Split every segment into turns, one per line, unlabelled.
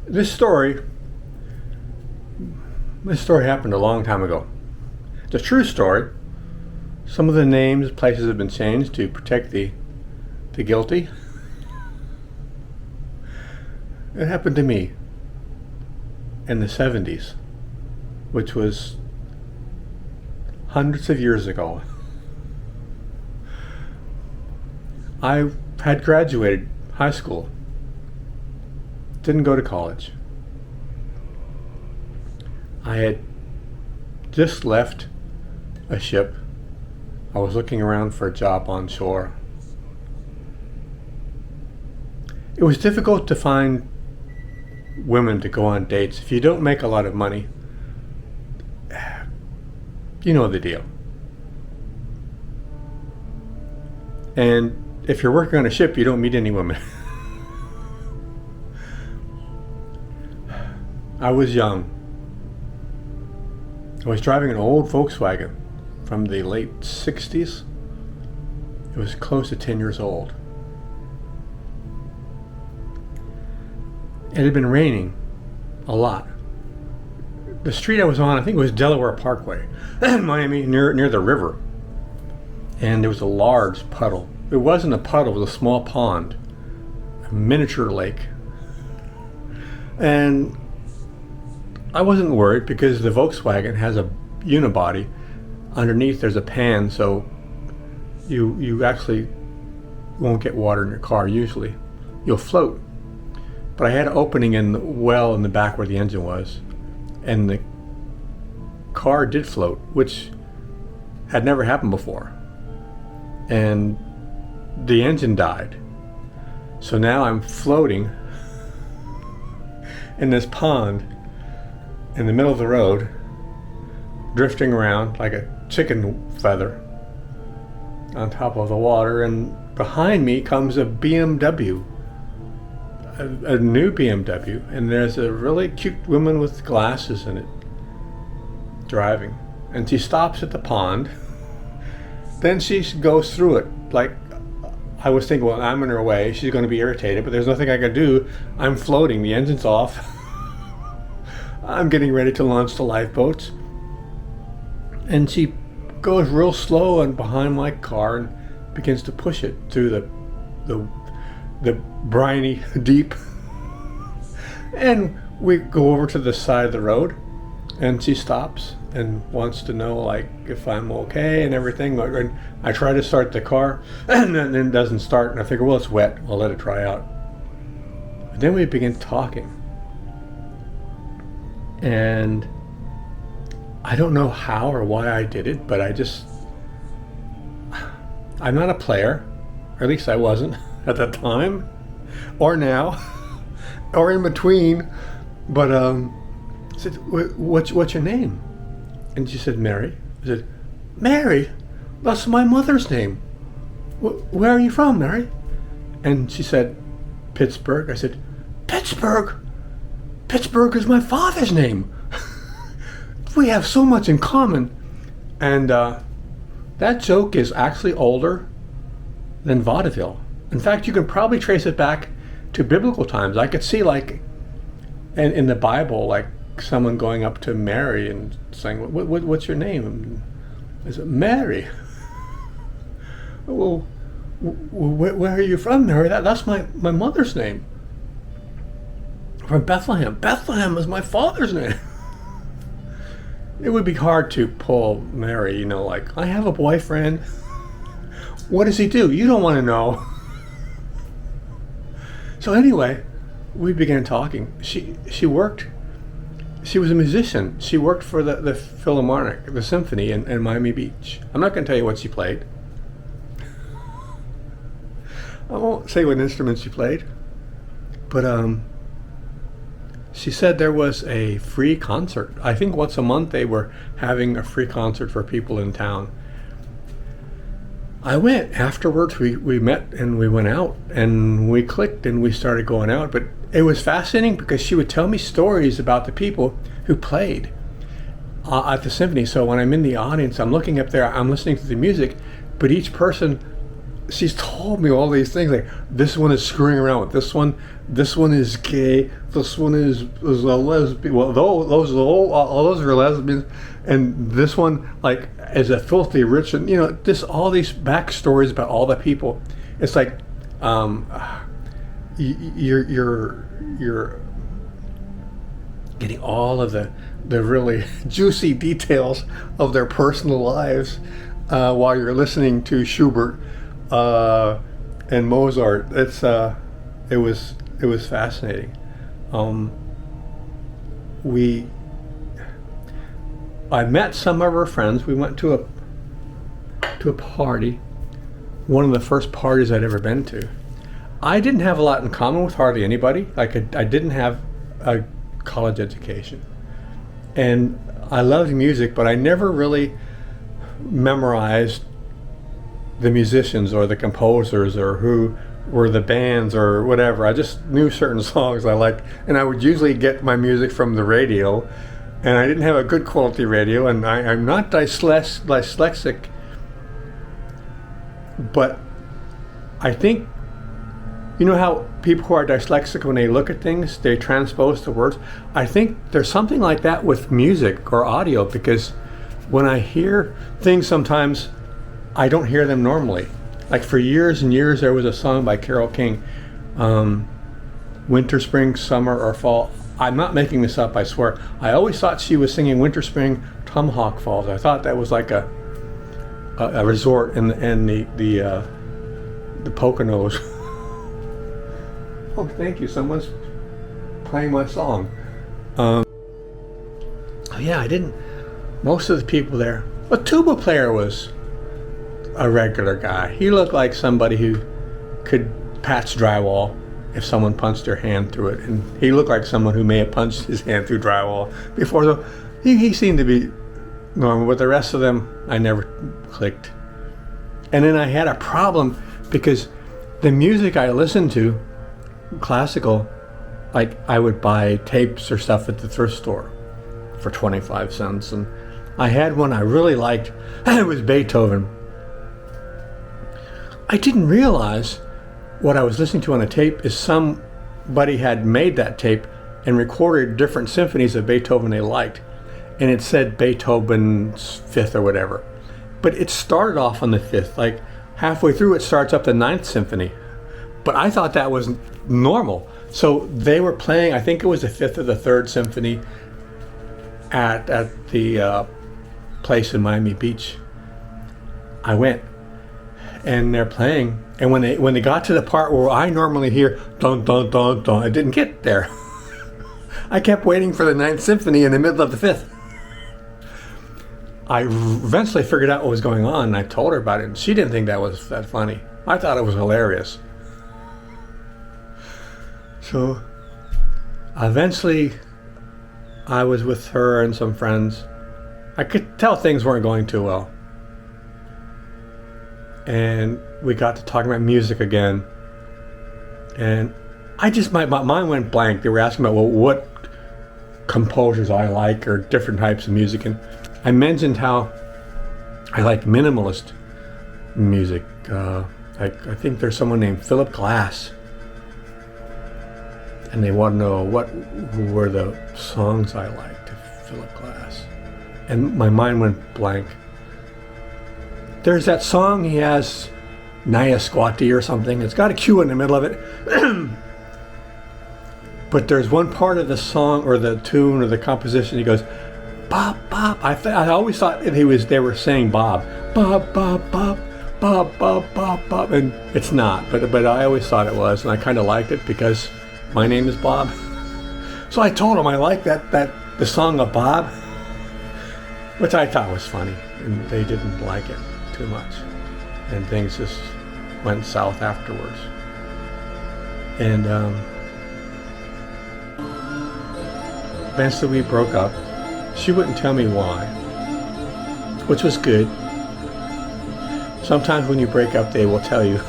This story, this story happened a long time ago. It's a true story. Some of the names, places have been changed to protect the guilty. It happened to me in the 70s, which was hundreds of years ago. I had graduated high school, didn't go to college. I had just left a ship. I was looking around for a job on shore. It was difficult to find women to go on dates. If you don't make a lot of money, you know the deal. And if you're working on a ship, you don't meet any women. I was young. I was driving an old Volkswagen from the late 60s. It was close to 10 years old. It had been raining a lot. The street I was on, I think it was Delaware Parkway, in Miami, near the river. And there was a large puddle. It wasn't a puddle, it was a small pond, a miniature lake. And I wasn't worried because the Volkswagen has a unibody. Underneath there's a pan, so you actually won't get water in your car usually. You'll float. But I had an opening in the well in the back where the engine was, and the car did float, which had never happened before. And the engine died. So now I'm floating in this pond in the middle of the road, drifting around like a chicken feather on top of the water, and behind me comes a BMW. A new BMW, and there's a really cute woman with glasses in it driving, and she stops at the pond. Then she goes through it. Like, I was thinking, well, I'm in her way, she's going to be irritated, but there's nothing I can do. I'm floating, the engine's off. I'm getting ready to launch the lifeboats, and she goes real slow and behind my car and begins to push it through the briny deep. And we go over to the side of the road, and she stops and wants to know, like, if I'm okay and everything. And I try to start the car, and then it doesn't start, and I figure, well, it's wet, I'll let it dry out. But then we begin talking, and I don't know how or why I did it, but I'm not a player, or at least I wasn't at that time, or now, or in between. But I said, what's your name? And she said, Mary. I said, Mary? That's my mother's name. Where are you from, Mary? And she said, Pittsburgh. I said, Pittsburgh? Pittsburgh is my father's name. We have so much in common. And that joke is actually older than vaudeville. In fact, you can probably trace it back to biblical times. I could see, like, in the Bible, like someone going up to Mary and saying, what's your name? I said, Mary. Well, where are you from, Mary? That's my mother's name. From Bethlehem. Bethlehem is my father's name. It would be hard to pull Mary, like, I have a boyfriend. What does he do? You don't want to know. So anyway, we began talking. She worked. She was a musician. She worked for the Philharmonic, the symphony in Miami Beach. I'm not going to tell you what she played. I won't say what instrument she played. But she said there was a free concert. I think once a month they were having a free concert for people in town. I went afterwards. We met and we went out and we clicked and we started going out. But it was fascinating because she would tell me stories about the people who played at the symphony. So when I'm in the audience, I'm looking up there, I'm listening to the music, but each person she's told me all these things, like this one is screwing around with this one is gay, this one is a lesbian. Well, all those are lesbians, and this one like is a filthy rich, and just all these backstories about all the people. It's like you're getting all of the really juicy details of their personal lives while you're listening to Schubert and Mozart. It was fascinating. I met some of her friends. We went to a party, one of the first parties I'd ever been to. I didn't have a lot in common with hardly anybody. I didn't have a college education, and I loved music, but I never really memorized the musicians or the composers or who were the bands or whatever. I just knew certain songs I liked, and I would usually get my music from the radio, and I didn't have a good quality radio, and I'm not dyslexic, but I think, you know how people who are dyslexic, when they look at things, they transpose the words? I think there's something like that with music or audio, because when I hear things sometimes, I don't hear them normally. Like for years and years, there was a song by Carole King, Winter, Spring, Summer, or Fall. I'm not making this up, I swear. I always thought she was singing Winter, Spring, Tomahawk Falls. I thought that was like a resort in the Poconos. Oh, thank you. Someone's playing my song. Oh yeah, I didn't. Most of the people there. A tuba player was a regular guy. He looked like somebody who could patch drywall if someone punched their hand through it, and he looked like someone who may have punched his hand through drywall before. So he seemed to be normal, but the rest of them I never clicked. And then I had a problem because the music I listened to, classical, like I would buy tapes or stuff at the thrift store for 25 cents, and I had one I really liked, and it was Beethoven. I didn't realize what I was listening to on a tape is somebody had made that tape and recorded different symphonies of Beethoven they liked, and it said Beethoven's fifth or whatever, but it started off on the fifth. Like halfway through it starts up the ninth symphony, but I thought that was normal. So they were playing, I think it was the fifth or the third symphony at the place in Miami Beach. I went, and they're playing, and when they got to the part where I normally hear dun dun dun dun, I didn't get there. I kept waiting for the ninth symphony in the middle of the fifth. I eventually figured out what was going on, and I told her about it, and she didn't think that was that funny. I thought it was hilarious. So eventually I was with her and some friends. I could tell things weren't going too well. And we got to talking about music again. And my mind went blank. They were asking about, well, what composers I like or different types of music. And I mentioned how I like minimalist music. I think there's someone named Philip Glass. And they want to know what were the songs I liked of Philip Glass. And my mind went blank. There's that song he has, Naya Squati or something. It's got a Q in the middle of it. But there's one part of the song or the tune or the composition, he goes, Bob, Bob. I always thought they were saying Bob. Bob, Bob, Bob, Bob, Bob, Bob, Bob. And it's not, but I always thought it was, and I kind of liked it because my name is Bob. So I told him I liked the song of Bob, which I thought was funny, and they didn't like it too much, and things just went south afterwards. And eventually we broke up. She wouldn't tell me why, which was good. Sometimes when you break up, they will tell you.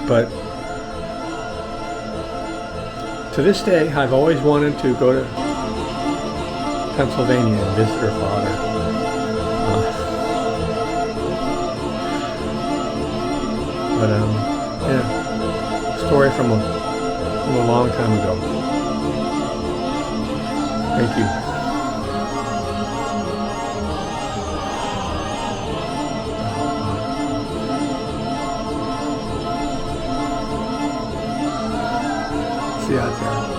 But to this day, I've always wanted to go to Pennsylvania and visit her father. from a long time ago. Thank you. See you out there.